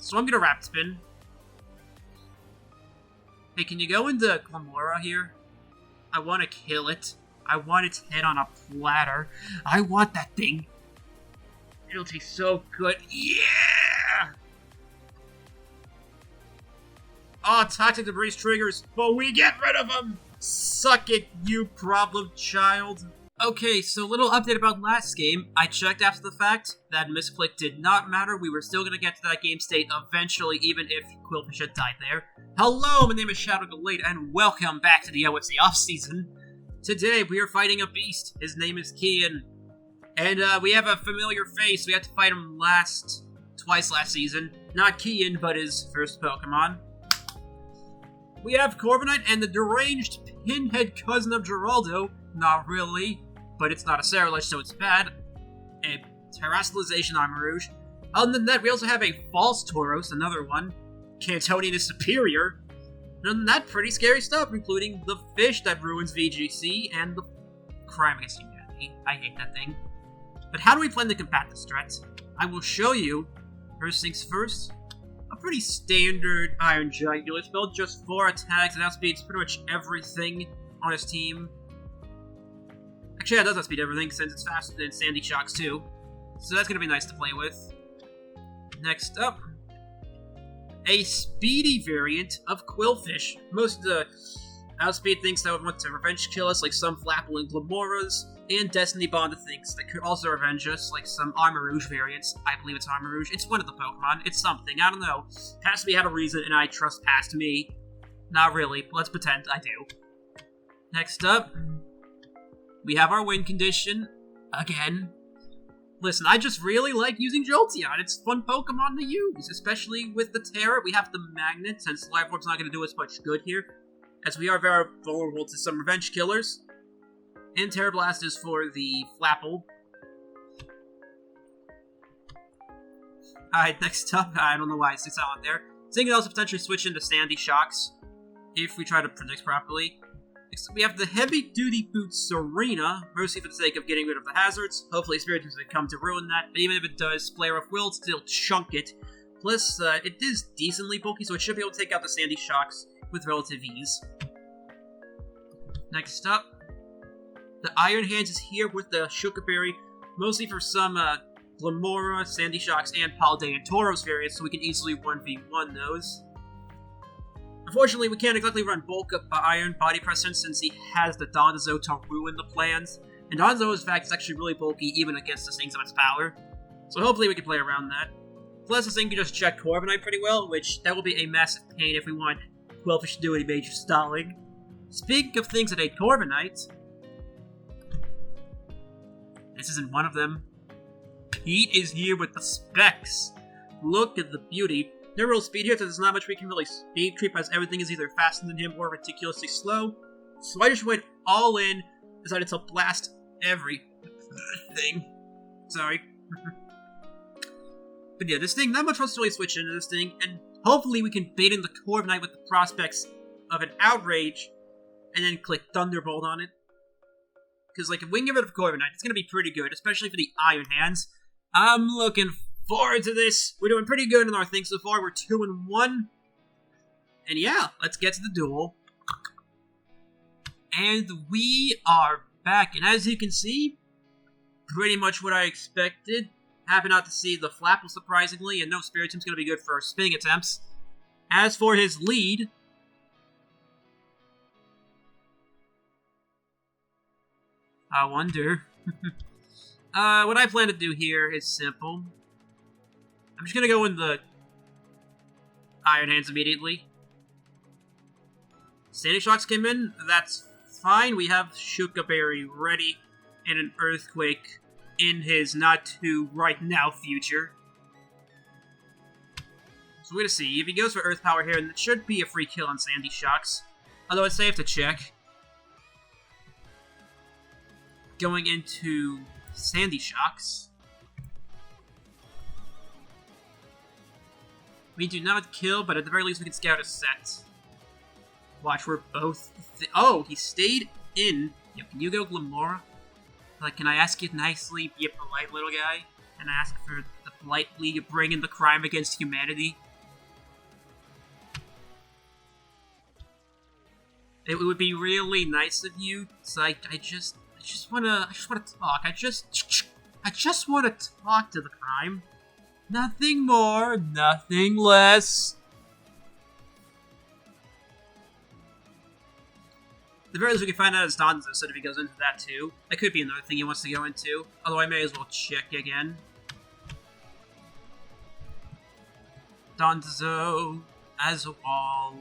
So I'm gonna Rapid Spin. Hey, can you go into Glamora here? I want to kill it. I want its head on a platter. I want that thing. It'll taste so good. Yeah! Oh, toxic debris triggers, but we get rid of them! Suck it, you problem child. Okay, so little update about last game. I checked after the fact. That misclick did not matter. We were still going to get to that game state eventually, even if Quillfish had died there. Hello, my name is Gallade, and welcome back to the OFC offseason. Today, we are fighting a beast. His name is Kian. And we have a familiar face. We had to fight him twice last season. Not Kian, but his first Pokemon. We have Corviknight and the deranged pinhead cousin of Geraldo. Not really, but it's not a Ceruledge, so it's bad. A Terastallization Armarouge. Other than that, we also have a False Tauros, another one. Cantonian is superior. And other than that, pretty scary stuff, including the fish that ruins VGC and the crime against humanity. I hate that thing. But how do we plan to combat this threat? I will show you. First things first. A pretty standard Iron Giant build, just 4 attacks and outspeeds pretty much everything on his team. Actually, it does outspeed everything since it's faster than Sandy Shocks too. So that's going to be nice to play with. Next up, a speedy variant of Quillfish. Most of the outspeed things that would want to revenge kill us, like some Flapple and Glamoras, and Destiny Bonded things that could also revenge us, like some Armarouge variants. I believe it's Armarouge. It's one of the Pokemon. It's something. I don't know. Has to be had a reason, and I trust past me. Not really, but let's pretend I do. Next up, we have our win condition. Again. Listen, I just really like using Jolteon. It's a fun Pokemon to use, especially with the Terra. We have the Magnet, since Life Orb's not going to do us much good here, as we are very vulnerable to some revenge killers. And Terra Blast is for the Flapple. Alright, next up, I don't know why it's on there. So you can also potentially switch into Sandy Shocks, if we try to predict properly. Next up, we have the Heavy Duty Boot Serena, mostly for the sake of getting rid of the hazards. Hopefully Spiritomb doesn't come to ruin that, but even if it does, Player of Will still chunk it. Plus, it is decently bulky, so it should be able to take out the Sandy Shocks with relative ease. Next up, the Iron Hands is here with the Shukaberry, mostly for some Glamora, Sandy Shocks, and Paldean Tauros variants, so we can easily 1v1 those. Unfortunately, we can't exactly run bulk up Iron Body Presence since he has the Dondozo to ruin the plans, and Dondozo, in fact, is actually really bulky even against the things of its power, so hopefully we can play around that. Plus, this thing can just check Corviknight pretty well, which that will be a massive pain if we want Quillfish to do any major stalling. Speaking of things that hate Corviknight, this isn't one of them. Pete is here with the specs. Look at the beauty. No real speed here, so there's not much we can really speed creep, as everything is either faster than him or ridiculously slow. So I just went all in, decided to blast everything. Sorry. But yeah, this thing, not much wants to really switch into this thing, and hopefully we can bait in the Corviknight with the prospects of an Outrage, and then click Thunderbolt on it. Because, like, if we can get rid of Corviknight, it's going to be pretty good, especially for the Iron Hands. I'm looking forward to this. We're doing pretty good in our things so far. We're 2-1. And yeah, let's get to the duel. And we are back. And as you can see, pretty much what I expected. Happy not to see the Flapple, surprisingly, and no Spiritomb's going to be good for spinning attempts. As for his lead, I wonder. What I plan to do here is simple. I'm just gonna go in the Iron Hands immediately. Sandy Shocks came in, that's fine. We have Shukaberry ready and an Earthquake in his not-too-right-now future. So we're gonna see. If he goes for Earth Power here, and it should be a free kill on Sandy Shocks. Although it's safe to check. Going into Sandy Shocks. We do not kill, but at the very least we can scout a set. Watch, we're both... Oh, he stayed in. Yeah, can you go Glamora? Like, can I ask you nicely, be a polite little guy? And ask for the politely you bring in the crime against humanity? It would be really nice of you. It's like I just wanna talk. I just wanna talk to the crime. Nothing more, nothing less. The very least we can find out is Donzo said if he goes into that too. That could be another thing he wants to go into. Although I may as well check again. Donzo as a wall.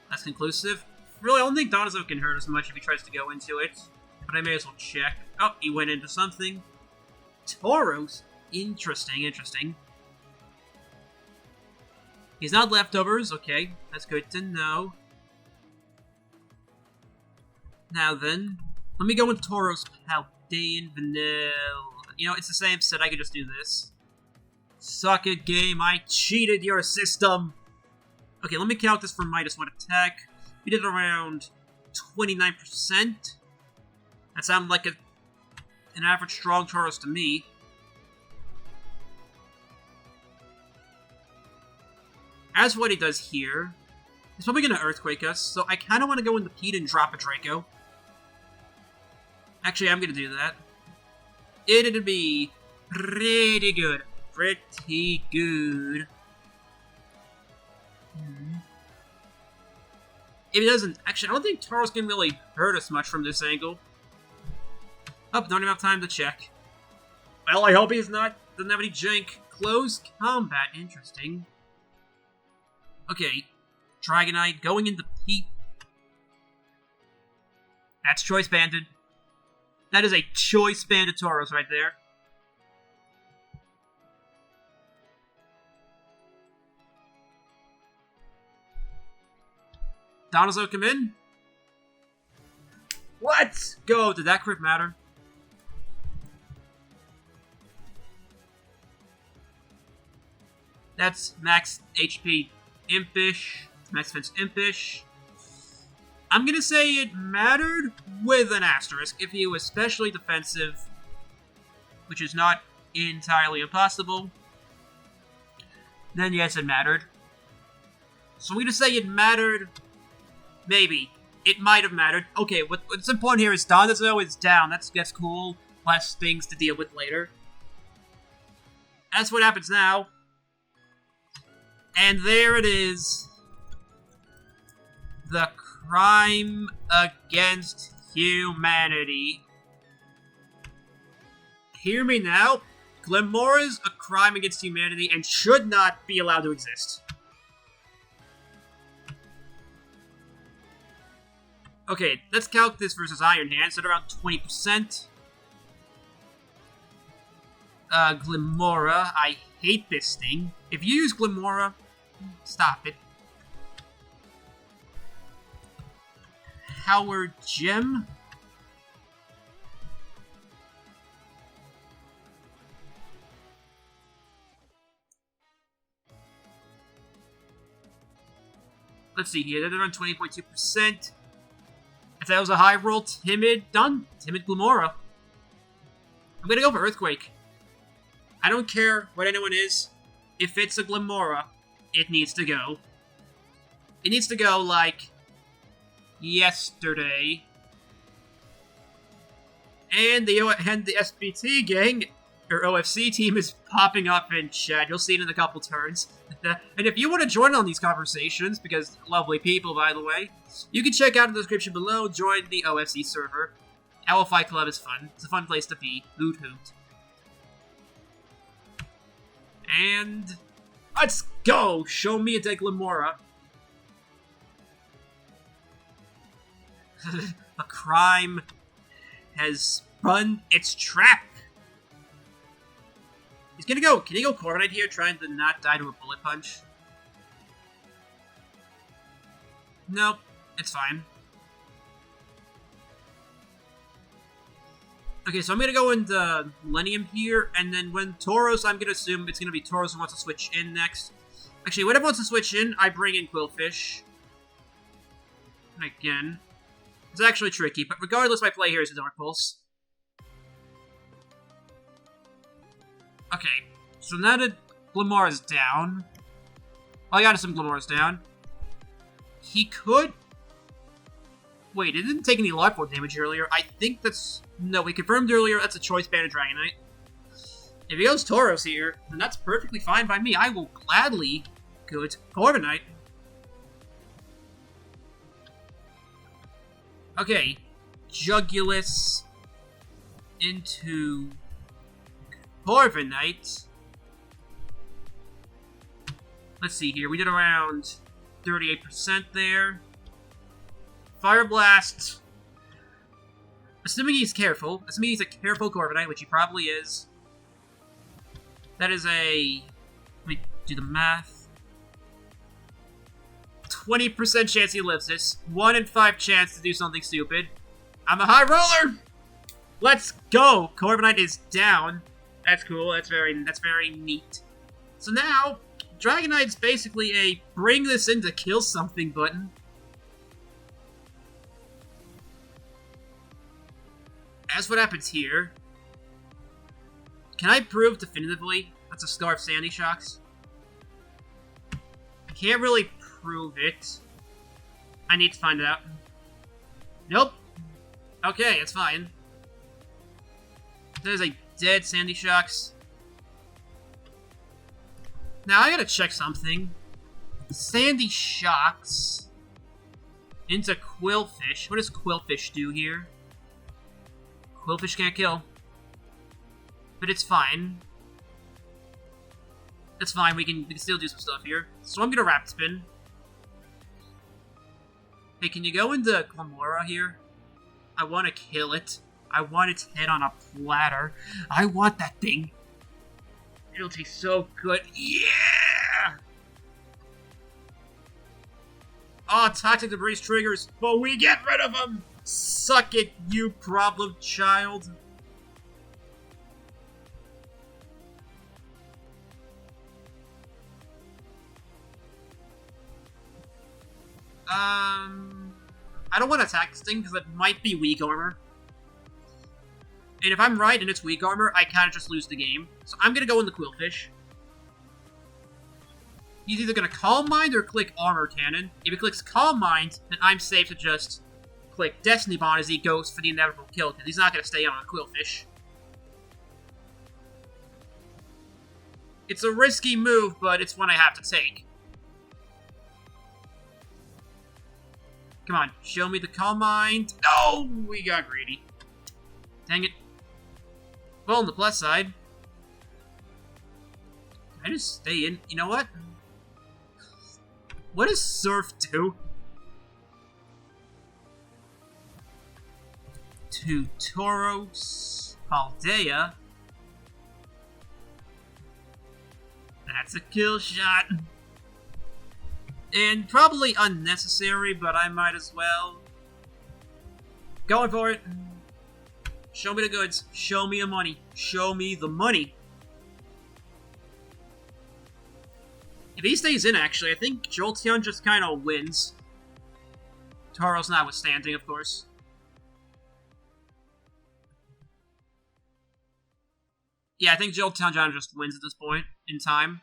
That's conclusive. Really, I don't think Donzo can hurt us much if he tries to go into it. But I may as well check. Oh, he went into something. Tauros. Interesting, interesting. He's not leftovers. Okay, that's good to know. Now then, let me go with Tauros, Paldean, Vanilla. You know, it's the same set. I could just do this. Suck it, game. I cheated your system. Okay, let me count this for -1 attack. We did around 29%. That sounded like an average strong Tauros to me. As for what he does here, he's probably going to Earthquake us, so I kind of want to go into Pete and drop a Draco. Actually, I'm going to do that. It'd be pretty good. Pretty good. If he doesn't... Actually, I don't think Tauros can really hurt us much from this angle. Oh, don't even have time to check. Well, I hope he's not... doesn't have any jank. Close combat. Interesting. Okay. Dragonite going into Pete. That's Choice Banded. That is a Choice Banded Tauros right there. Donaldo come in? Let's go! Did that crit matter? That's max HP Impish. Max defense Impish. I'm gonna say it mattered with an asterisk. If he was especially defensive, which is not entirely impossible, then yes, it mattered. So I'm gonna say it mattered. Maybe. It might have mattered. Okay, what's important here is Donaldo is down. That's cool. Less things to deal with later. That's what happens now. And there it is. The crime against humanity. Hear me now. Glimmora a crime against humanity and should not be allowed to exist. Okay, let's calc this versus Iron Hands at around 20%. Glimmora. I hate this thing. If you use Glimmora, stop it. Howard Gem. Let's see here. They're around 20.2%. If that was a high roll, Timid, done. Timid Glimmora. I'm gonna go for Earthquake. I don't care what anyone is. If it's a Glimmora, it needs to go. It needs to go, like, yesterday. And the SBT gang, or OFC team, is popping up in chat. You'll see it in a couple turns. And if you want to join on these conversations, because lovely people, by the way, you can check out in the description below, join the OFC server. Owl Fight Club is fun. It's a fun place to be. Hoot hoot. And let's go! Show me a Glimmora. A crime has spun its trap. He's gonna go. Can he go Corviknight here, trying to not die to a bullet punch? Nope, it's fine. Okay, so I'm gonna go into Millennium here, and then when Tauros, I'm gonna assume it's gonna be Tauros who wants to switch in next. Actually, whenever wants to switch in, I bring in Quillfish. Again. It's actually tricky, but regardless, my play here is a Dark Pulse. Okay, so now that Glimmora's down... Well, I got some Glimmora's down. He could... Wait, it didn't take any life force damage earlier. I think that's... No, we confirmed earlier that's a choice banded Dragonite. If he goes Tauros here, then that's perfectly fine by me. I will gladly go to Corviknight. Okay, Jugulus into Corviknight. Let's see here. We did around 38% there. Fire Blast. Assuming he's careful. Assuming he's a careful Corviknight, which he probably is. That is a... Let me do the math. 20% chance he lives this. 1 in 5 chance to do something stupid. I'm a high roller! Let's go! Corviknight is down. That's cool. That's very neat. So now, Dragonite's basically a bring this in to kill something button. As what happens here, can I prove definitively that's a Scarf Sandy Shocks? I can't really prove it. I need to find out. Nope. Okay, it's fine. There's a dead Sandy Shocks. Now I gotta check something. Sandy Shocks into Quillfish. What does Quillfish do here? Quillfish can't kill. But it's fine. It's fine, we can still do some stuff here. So I'm gonna Rapid Spin. Hey, can you go into Clamora here? I want to kill it. I want its head on a platter. I want that thing. It'll taste so good. Yeah! Oh, Toxic Debris triggers, but we get rid of them! Suck it, you problem child. I don't want to attack this thing because it might be weak armor. And if I'm right and it's weak armor, I kind of just lose the game. So I'm going to go in the Quillfish. He's either going to Calm Mind or click Armor Cannon. If he clicks Calm Mind, then I'm safe to just click Destiny Bond as he goes for the inevitable kill, because he's not going to stay on a Quillfish. It's a risky move, but it's one I have to take. Come on, show me the Calm Mind. No, we got greedy. Dang it. Well, on the plus side, I just stay in. You know what? What does Surf do? To Tauros, Paldea. That's a kill shot. And probably unnecessary, but I might as well. Going for it. Show me the goods. Show me the money. Show me the money. If he stays in, actually, I think Jolteon just kind of wins. Tauros notwithstanding, of course. Yeah, I think Jolteon just wins at this point in time.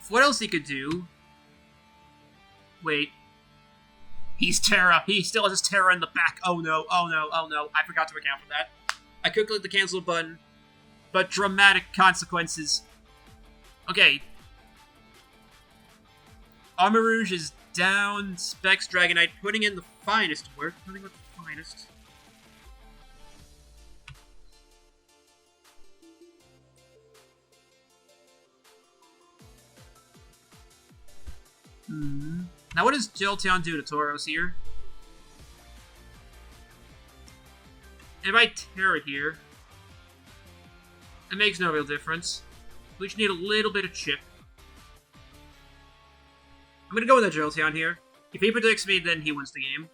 What else he could do? Wait. He's Terra. He still has his Terra in the back. Oh no, oh no, oh no. I forgot to account for that. I could click the cancel button, but dramatic consequences. Okay. Armarouge is down. Specs Dragonite putting in the finest work. Nothing but the finest. Now what does Jolteon do to Tauros here? If I Terra here, it makes no real difference. We just need a little bit of chip. I'm gonna go with a Jolteon here. If he predicts me, then he wins the game.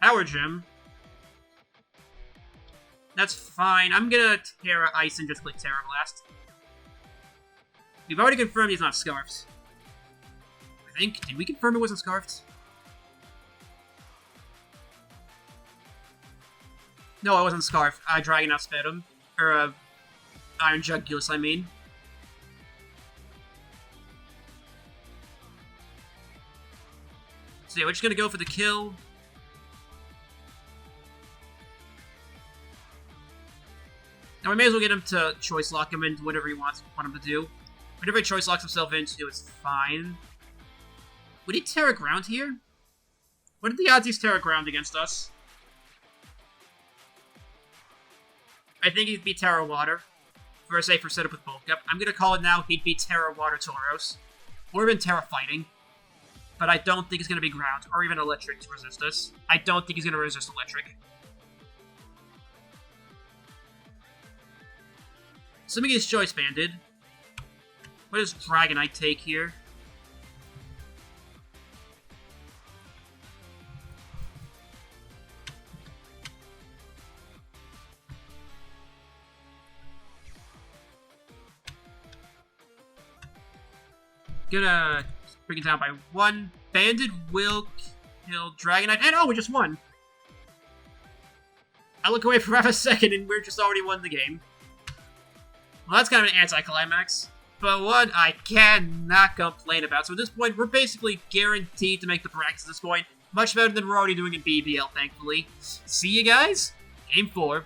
Power Gem. That's fine. I'm gonna Terra Ice and just click Terra Blast. We've already confirmed he's not Scarfed. I think, did we confirm it wasn't Scarfed? No, it wasn't Scarfed. Dragon outsped him. Or, Iron Jugulus, I mean. So yeah, we're just gonna go for the kill. Now we may as well get him to choice lock him into whatever he want him to do. Whatever he choice locks himself into is fine. Would he Terra Ground here? What are the odds he's Terra Ground against us? I think he'd be Terra Water. For a safer setup with bulk up. I'm gonna call it now, he'd be Terra Water Tauros. Or even Terra Fighting. But I don't think he's gonna be Ground, or even Electric to resist us. I don't think he's gonna resist Electric. Assuming he's choice banded. What does Dragonite take here? Gonna bring it down by 1. Banded will kill Dragonite. And oh, we just won! I look away for half a second and we're just already won the game. Well, that's kind of an anticlimax. But what I cannot complain about. So at this point, we're basically guaranteed to make the brackets at this point. Much better than we're already doing in BBL, thankfully. See you guys? Game 4.